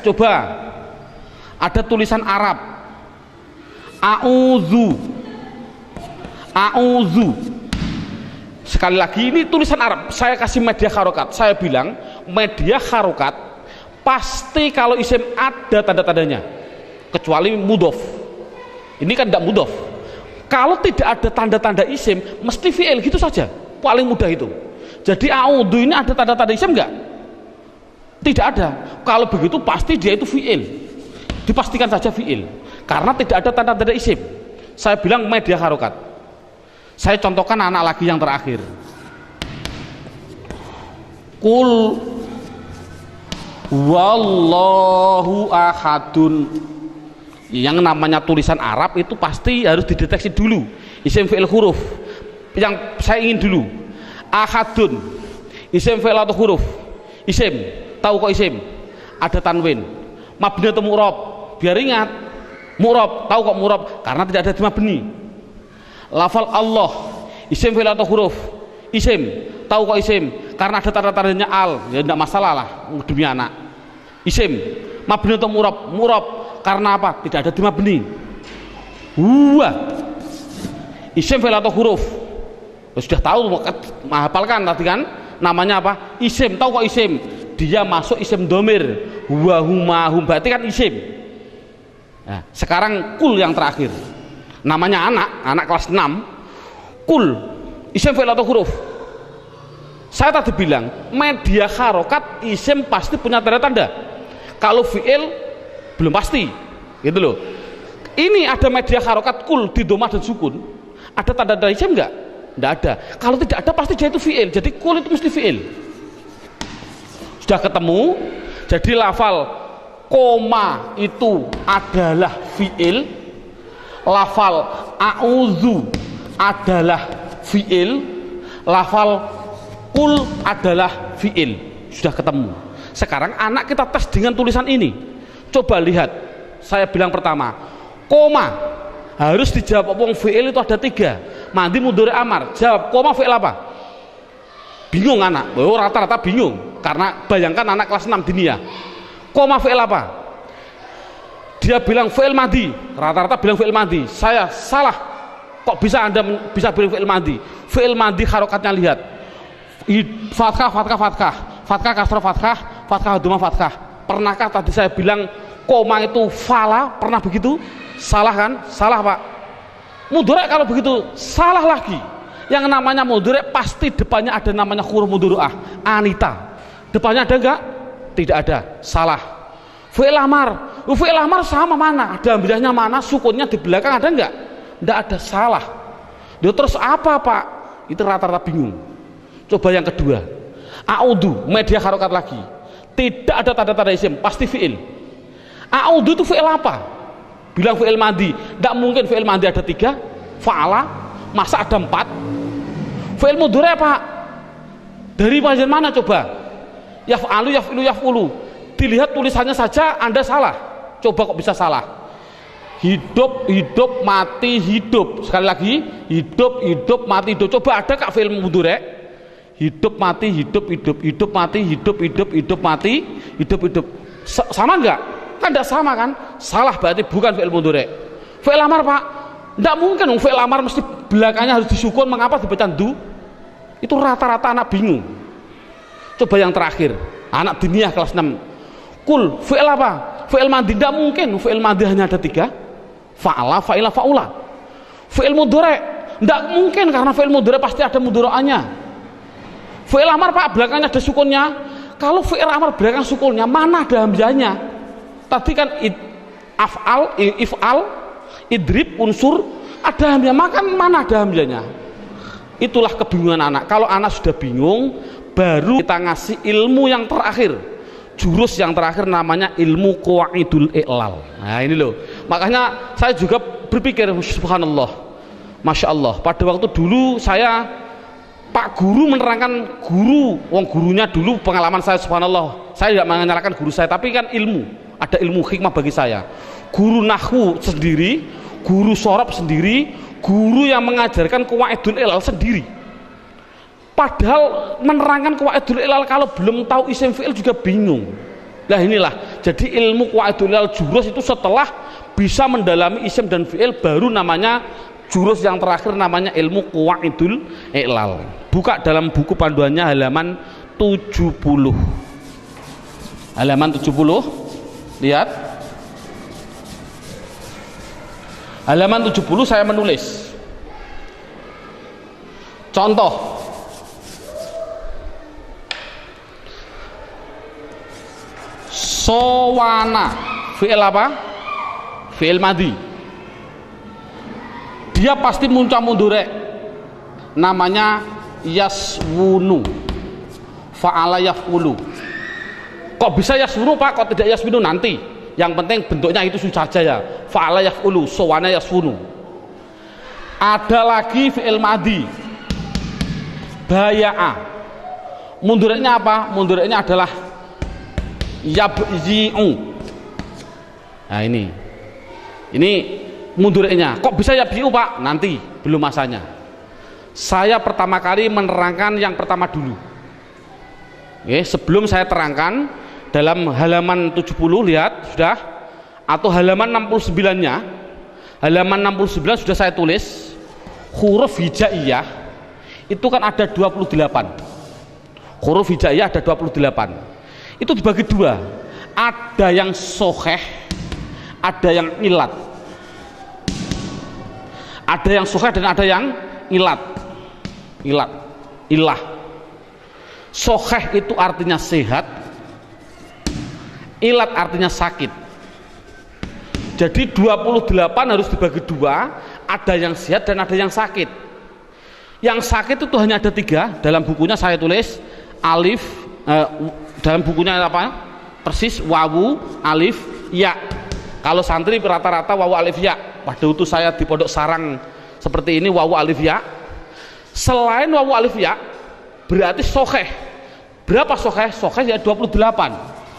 coba ada tulisan Arab a'udzu, a'udzu. Sekali lagi ini tulisan Arab, saya kasih media harokat. Saya bilang media harokat pasti kalau isim ada tanda-tandanya, kecuali mudhof. Ini kan tidak mudhof. Kalau tidak ada tanda-tanda isim mesti fi'il, gitu saja, paling mudah itu. Jadi a'udzu ini ada tanda-tanda isim enggak? Tidak ada. Kalau begitu pasti dia itu fi'il, dipastikan saja fi'il, karena tidak ada tanda-tanda isim. Saya bilang media harokat. Saya contohkan anak lagi yang terakhir. Qul wallahu ahadun. Yang namanya tulisan Arab itu pasti harus dideteksi dulu isim fi'il huruf. Yang saya ingin dulu ahadun, isim fi'il atau huruf? Isim, tahu kok isim? Ada tanwin, mabni atau mu'rab? Biar ingat, mu'rab, tahu kok mu'rab? Karena tidak ada di mabni. Lafal Allah, isim fi'il atau huruf? Isim, tahu kok isim? Karena ada tanda-tandanya al, ya tidak masalah lah demi anak. Isim, mabni atau mu'rab? Mu'rab, karena apa? Tidak ada di mabni. Isim fi'il atau huruf? Ya, sudah tahu, menghafalkan tadi kan? Namanya apa? Isim, tahu kok isim? Dia masuk isim domir, huwa huma hum, berarti kan isim. Nah, sekarang kul yang terakhir, namanya anak kelas 6. Kul, isim fi'il atau huruf? Saya tadi bilang media harokat isim pasti punya tanda-tanda, kalau fi'il belum pasti, gitu loh. Ini ada media harokat kul di domah dan sukun, ada tanda-tanda isim enggak? Enggak ada. Kalau tidak ada pasti dia itu fi'il, jadi kul itu mesti fi'il. Sudah ketemu. Jadi lafal koma itu adalah fi'il, lafal a'udzu adalah fi'il, lafal kul adalah fi'il. Sudah ketemu. Sekarang anak kita tes dengan tulisan ini. Coba lihat, saya bilang pertama koma harus dijawab. Wong fi'il itu ada 3, mandi mudhari amar. Jawab koma fi'il apa? Bingung anak, rata-rata bingung, karena bayangkan anak kelas 6 diniyah. Koma fi'il apa? Dia bilang fi'il madi, rata-rata bilang fi'il madi. Saya salah, kok bisa Anda bisa bilang fi'il madi? Fi'il madi harokatnya lihat, fathah fathah fathah, fathah kasrah fathah, fathah dhamma fathah. Pernahkah tadi saya bilang koma itu fala? Pernah begitu? Salah kan? Salah Pak. Mudhari kalau begitu salah lagi. Yang namanya mudhari pasti depannya ada namanya huruf mudhari'ah. Anita, depannya ada enggak? Tidak ada, salah. Fi'il amar, fi'il amar sama mana? Ada ambilahnya mana? Sukunnya di belakang ada enggak? Enggak ada, salah. Dia terus apa Pak? Itu rata-rata bingung. Coba yang kedua, a'udzu, media harokat lagi, tidak ada tanda-tanda isim, pasti fi'il. A'udzu itu fi'il apa? Bilang fi'il madi, tidak mungkin fi'il madi ada 3, fa'ala, masa ada 4? Fi'il mudhari Pak, dari bagian mana coba? Yaf'alu, yaf'ilu, yaf'ulu. Dilihat tulisannya saja Anda salah. Coba kok bisa salah? Hidup, hidup, mati, hidup. Sekali lagi, hidup, hidup, mati, hidup. Coba ada kak fi'il mudhari? Hidup, mati, hidup, hidup, hidup, mati, hidup, hidup, hidup, mati, hidup, hidup. Sama enggak? Kan enggak sama kan? Salah, berarti bukan fi'il mudhari. Fi'il amar Pak, enggak mungkin fi'il amar mesti belakangnya harus disukun. Mengapa dibaca du? Itu rata-rata anak bingung. Coba yang terakhir, anak diniyah kelas 6. Kul, fi'il apa? Fi'il madi, enggak mungkin fi'il madi hanya ada 3. Fa'ala, fa'ila, fa'ula. Fi'il mudhari enggak mungkin, karena fi'il mudhari pasti ada mudhari'ahnya. Fi'il amar Pak, belakangnya ada sukunnya. Kalau fi'il amar belakang sukunnya, mana ada hamzahnya? Tadi kan af'al, if'al, idrib, unsur, ada hamzah, makan mana ada hamzahnya? Itulah kebingungan anak. Kalau anak sudah bingung, baru kita ngasih ilmu yang terakhir, jurus yang terakhir, namanya ilmu qawaidul i'lal. Nah ini loh, makanya saya juga berpikir, subhanallah, masya Allah, pada waktu dulu saya, Pak Guru menerangkan, wong gurunya dulu, pengalaman saya, subhanallah, saya tidak menyalahkan guru saya, tapi kan ilmu, ada ilmu hikmah bagi saya. Guru nahwu sendiri, guru sorob sendiri, guru yang mengajarkan qawaidul i'lal sendiri. Padahal menerangkan qawaidul i'lal kalau belum tahu isim fi'il juga bingung. Nah inilah, jadi ilmu qawaidul ilal jurus itu setelah bisa mendalami isim dan fi'il baru namanya jurus yang terakhir namanya ilmu qawaidul ilal. Buka dalam buku panduannya halaman 70. Halaman 70, lihat. Halaman 70 saya menulis. Contoh. Sowana, fi'il apa? Fi'il madhi. Dia pasti muncul mundurek. Namanya yaswunu. Fa'ala yaf'ulu. Kok bisa yaswunu Pak? Kok tidak yaswunu nanti? Yang penting bentuknya itu saja ya. Fa'ala yaf'ulu, sowana yaswunu. Ada lagi fi'il madhi. Baya'a. Mundureknya apa? Mundureknya adalah yabzi'u. Nah ini mundureknya. Kok bisa yabzi'u Pak? Nanti, belum masanya. Saya pertama kali menerangkan yang pertama dulu. Oke, sebelum saya terangkan dalam halaman 70, lihat sudah, atau halaman 69 nya, halaman 69 sudah saya tulis huruf hijaiyah itu kan ada 28. Huruf hijaiyah ada 28. Itu dibagi dua, ada yang soheh, ada yang ilat. Ada yang soheh dan ada yang ilat. Ilah. Soheh itu artinya sehat, ilat artinya sakit. Jadi 28 harus dibagi dua, ada yang sehat dan ada yang sakit. Yang sakit itu hanya ada 3, dalam bukunya saya tulis alif, dalam bukunya apa? Persis wawu, alif, ya. Kalau santri rata-rata wawu, alif, ya. Pada waktu saya di Pondok Sarang seperti ini wawu, alif, ya. Selain wawu, alif, ya, berarti soheh. Berapa soheh? Soheh ya 28.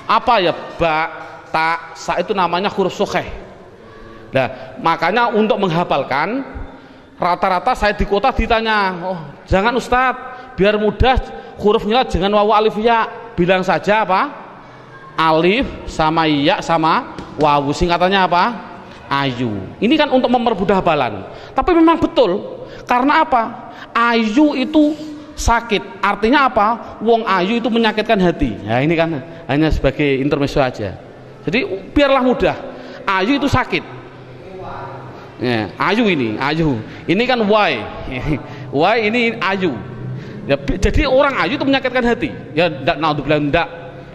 Apa ya? Ba, ta, sa itu namanya huruf soheh. Nah, makanya untuk menghafalkan rata-rata saya di kota ditanya, oh jangan Ustadz, biar mudah hurufnya jangan wawu, alif, ya. Bilang saja apa? Alif sama ya sama wawu, singkatannya apa? Ayu. Ini kan untuk mempermudah hafalan. Tapi memang betul. Karena apa? Ayu itu sakit. Artinya apa? Wong ayu itu menyakitkan hati. Ya ini kan hanya sebagai intermezzo aja. Jadi biarlah mudah. Ayu itu sakit. Ya, ayu ini, ayu. Ini kan why. Why ini ayu. Ya, jadi orang ayu itu menyakitkan hati. Ya enggak, naudzubillah, enggak.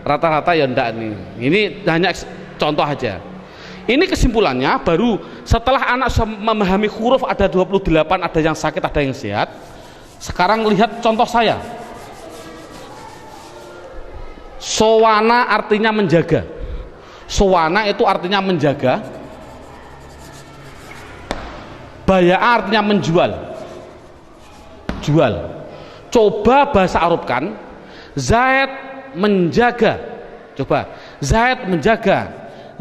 Rata-rata ya enggak nih. Ini hanya contoh aja. Ini kesimpulannya baru setelah anak memahami huruf ada 28, ada yang sakit, ada yang sehat. Sekarang lihat contoh saya. Sowana artinya menjaga. Sowana itu artinya menjaga. Baya'a artinya menjual. Jual. Coba bahasa Arab kan, Zaid menjaga. Coba, Zaid menjaga,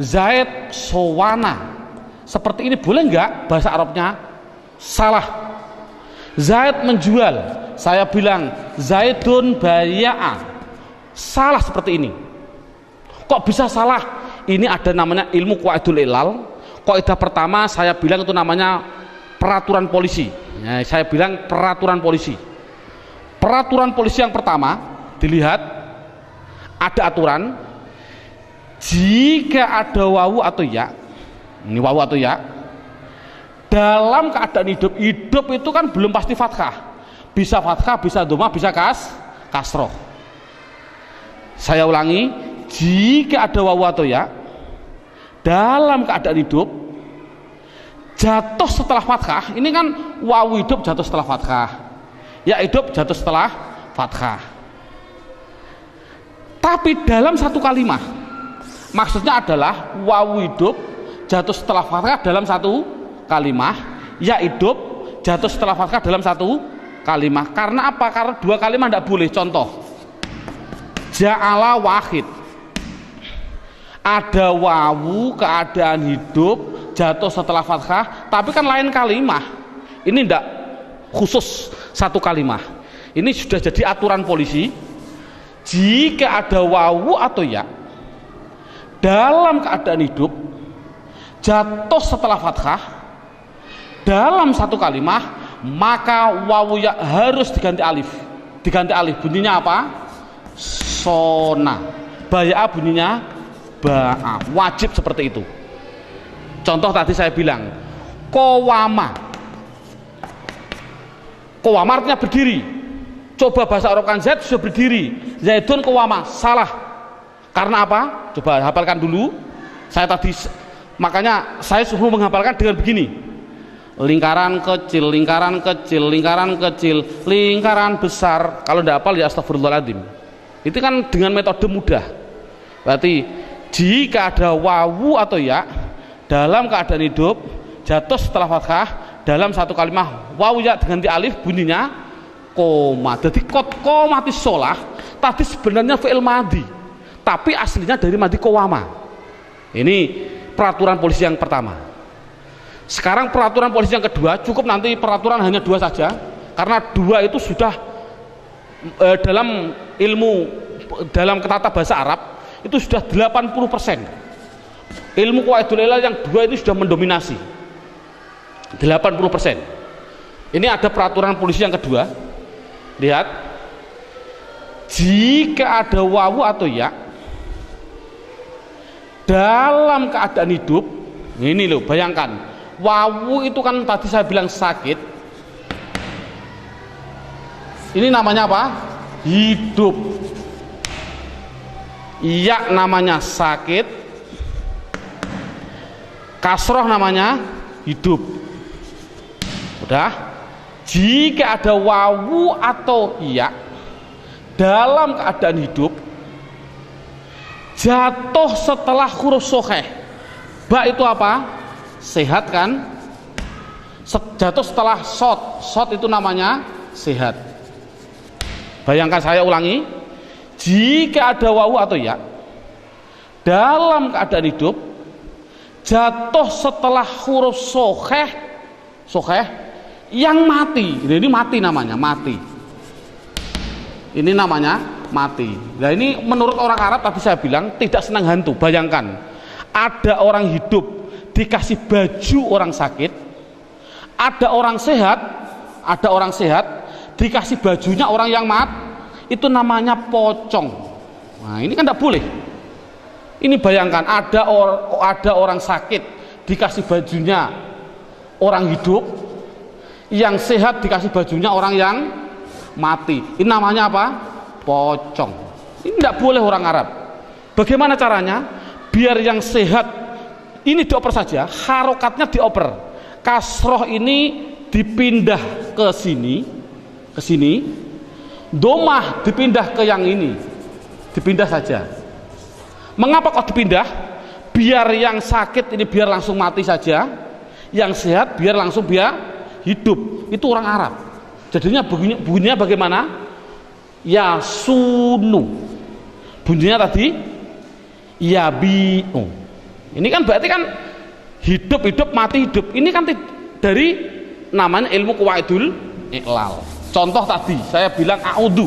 Zaid sowana. Seperti ini boleh enggak bahasa Arabnya? Salah. Zaid menjual, saya bilang Zaidun baya'a. Salah seperti ini. Kok bisa salah? Ini ada namanya ilmu qawaidul ilal. Kaidah pertama saya bilang itu namanya peraturan polisi. Ya, saya bilang peraturan polisi. Peraturan polisi yang pertama, dilihat ada aturan jika ada wawu atau ya, ini wawu atau ya, dalam keadaan hidup itu kan belum pasti fathah, bisa fathah, bisa dhamma, bisa kasroh. Saya ulangi, jika ada wawu atau ya dalam keadaan hidup jatuh setelah fathah, ini kan wawu hidup jatuh setelah fathah, ya hidup jatuh setelah fathah. Tapi dalam satu kalimat, maksudnya adalah wawu hidup jatuh setelah fathah dalam satu kalimat, ya hidup jatuh setelah fathah dalam satu kalimat. Karena apa? Karena dua kalimat tidak boleh. Contoh, ja'ala wahid, ada wawu keadaan hidup jatuh setelah fathah, tapi kan lain kalimat. Ini tidak khusus satu kalimat. Ini sudah jadi aturan polisi. Jika ada wawu atau ya dalam keadaan hidup, jatuh setelah fathah dalam satu kalimah, maka wawu ya harus diganti alif. Diganti alif, bunyinya apa? Sona. Baya'a bunyinya ba'a. Wajib seperti itu. Contoh tadi saya bilang qawama. Qawama artinya berdiri. Coba bahasa Arab kan Z sudah berdiri. Zaidun qawama, salah. Karena apa? Coba hafalkan dulu. Saya tadi, makanya saya suruh menghafalkan dengan begini. Lingkaran kecil, lingkaran kecil, lingkaran kecil, lingkaran besar. Kalau tidak hafal ya astagfirullahaladzim. Itu kan dengan metode mudah. Berarti jika ada wawu atau ya dalam keadaan hidup, jatuh setelah fathah dalam satu kalimat, wawu ya diganti alif, bunyinya koma. Jadi qomati sholah tadi sebenarnya fi'il madhi, tapi aslinya dari madhi qawama. Ini peraturan polisi yang pertama. Sekarang peraturan polisi yang kedua, cukup nanti peraturan hanya 2 saja, karena 2 itu sudah dalam ilmu, dalam tata bahasa Arab itu sudah 80%. Ilmu qawaidul ilal yang 2 itu sudah mendominasi 80%. Ini ada peraturan polisi yang kedua. Lihat, jika ada wawu atau ya dalam keadaan hidup, ini loh, bayangkan wawu itu kan tadi saya bilang sakit, ini namanya apa? Hidup. Iya namanya sakit, kasroh namanya hidup. Udah. Jika ada wawu atau iya dalam keadaan hidup, jatuh setelah huruf sokheh. Ba itu apa? Sehat kan? Jatuh setelah sod. Sod itu namanya sehat. Bayangkan, saya ulangi, jika ada wawu atau ya dalam keadaan hidup, jatuh setelah huruf sokheh, sokheh yang mati. Ini mati namanya, mati. Ini namanya mati. Nah ini menurut orang Arab tadi saya bilang tidak senang hantu. Bayangkan ada orang hidup dikasih baju orang sakit, ada orang sehat dikasih bajunya orang yang itu namanya pocong. Nah ini kan tidak boleh. Ini bayangkan ada orang sakit dikasih bajunya orang hidup, yang sehat dikasih bajunya orang yang mati. Ini namanya apa? Pocong. Ini tidak boleh orang Arab. Bagaimana caranya? Biar yang sehat ini dioper saja, harokatnya dioper, kasroh ini dipindah ke sini, domah dipindah ke yang ini, dipindah saja. Mengapa kok dipindah? Biar yang sakit ini biar langsung mati saja, yang sehat biar langsung hidup. Itu orang Arab. Jadinya bunyinya bagaimana? Yasunu. Bunyinya tadi yabi'u. Ini kan berarti kan hidup mati hidup. Ini kan dari namanya ilmu qawaidul ilal. Contoh tadi saya bilang a'udzu.